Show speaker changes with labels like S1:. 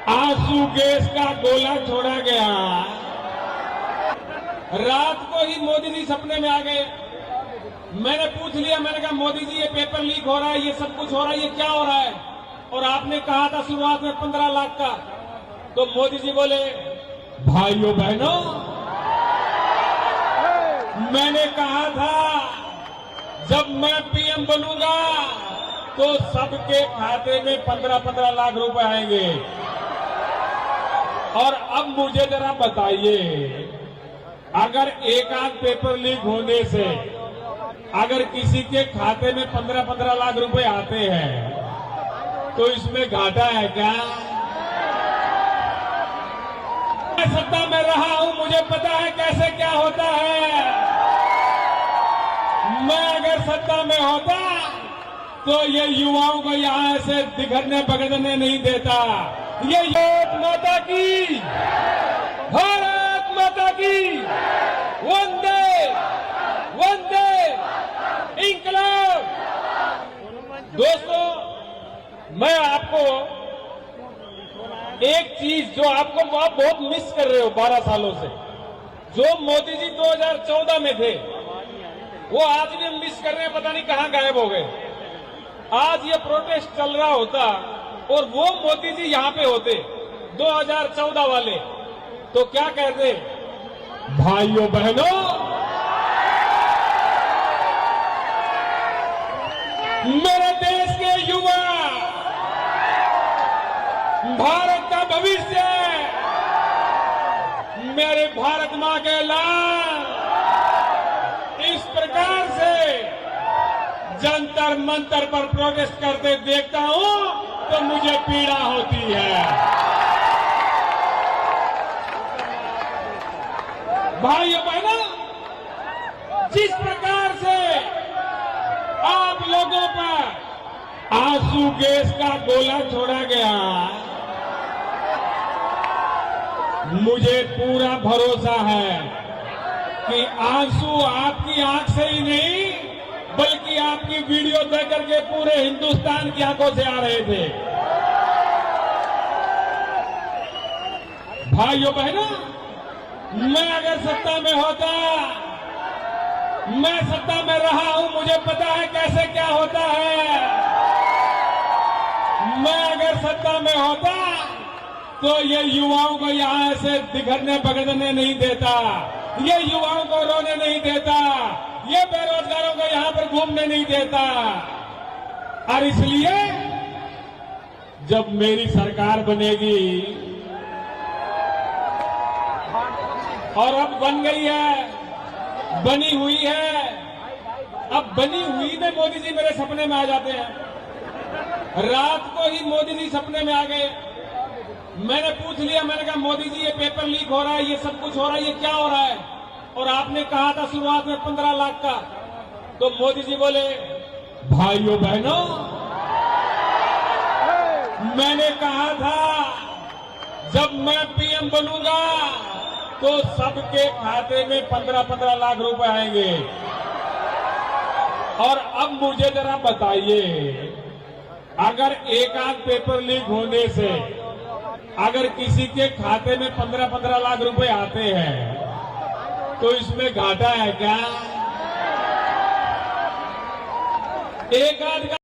S1: आंसू गैस का गोला छोड़ा गया। रात को ही मोदी जी सपने में आ गए। मैंने पूछ लिया, मैंने कहा मोदी जी ये पेपर लीक हो रहा है, ये सब कुछ हो रहा है, ये क्या हो रहा है? और आपने कहा था शुरुआत में 15 लाख का। तो मोदी जी बोले, भाइयों बहनों, मैंने कहा था जब मैं पीएम बनूंगा तो सबके खाते में 15-15 लाख रुपए आएंगे। और अब मुझे जरा बताइए, अगर एक आध पेपर लीक होने से अगर किसी के खाते में 15-15 लाख रुपए आते हैं तो इसमें घाटा है क्या? मैं सत्ता में रहा हूं, मुझे पता है कैसे क्या होता है। मैं अगर सत्ता में होता तो ये युवाओं को यहां से बिखरने पकड़ने नहीं देता। ये भारत माता की, भारत माता की, वंदे वंदे इंकलाब। दोस्तों, मैं आपको एक चीज जो आप बहुत मिस कर रहे हो 12 सालों से, जो मोदी जी 2014 में थे वो आज भी हम मिस कर रहे हैं, पता नहीं कहां गायब हो गए। आज ये प्रोटेस्ट चल रहा होता और वो मोदी जी यहां पे होते 2014 वाले, तो क्या कहते? भाइयों बहनों, मेरे देश के युवा, भारत का भविष्य, मेरे भारत मां के लाल, इस प्रकार से जंतर मंतर पर प्रोटेस्ट करते देखता हूं तो मुझे पीड़ा होती है। भाइयों बहनों, जिस प्रकार से आप लोगों पर आंसू गैस का गोला छोड़ा गया, मुझे पूरा भरोसा है कि आंसू आपकी आंख से ही नहीं बल्कि आपकी वीडियो देख करके पूरे हिंदुस्तान की आंखों से आ रहे थे। भाइयों बहनों, मैं अगर सत्ता में होता, मैं सत्ता में रहा हूं, मुझे पता है कैसे क्या होता है। मैं अगर सत्ता में होता तो ये युवाओं को यहां से बिखरने पकड़ने नहीं देता, ये युवाओं को रोने नहीं देता, ये बेरोजगारों को यहां पर घूमने नहीं देता। और इसलिए जब मेरी सरकार बनेगी, और अब बन गई है, बनी हुई है, अब बनी हुई में मोदी जी मेरे सपने में आ जाते हैं। रात को ही मोदी जी सपने में आ गए। मैंने पूछ लिया, मैंने कहा मोदी जी ये पेपर लीक हो रहा है, ये सब कुछ हो रहा है, ये क्या हो रहा है? और आपने कहा था शुरुआत में 15 लाख का। तो मोदी जी बोले, भाइयों बहनों, मैंने कहा था जब मैं पीएम बनूंगा तो सबके खाते में 15-15 लाख रुपए आएंगे। और अब मुझे जरा बताइए, अगर एक आध पेपर लीक होने से अगर किसी के खाते में 15-15 लाख रुपए आते हैं तो इसमें घाटा है क्या? एक आध का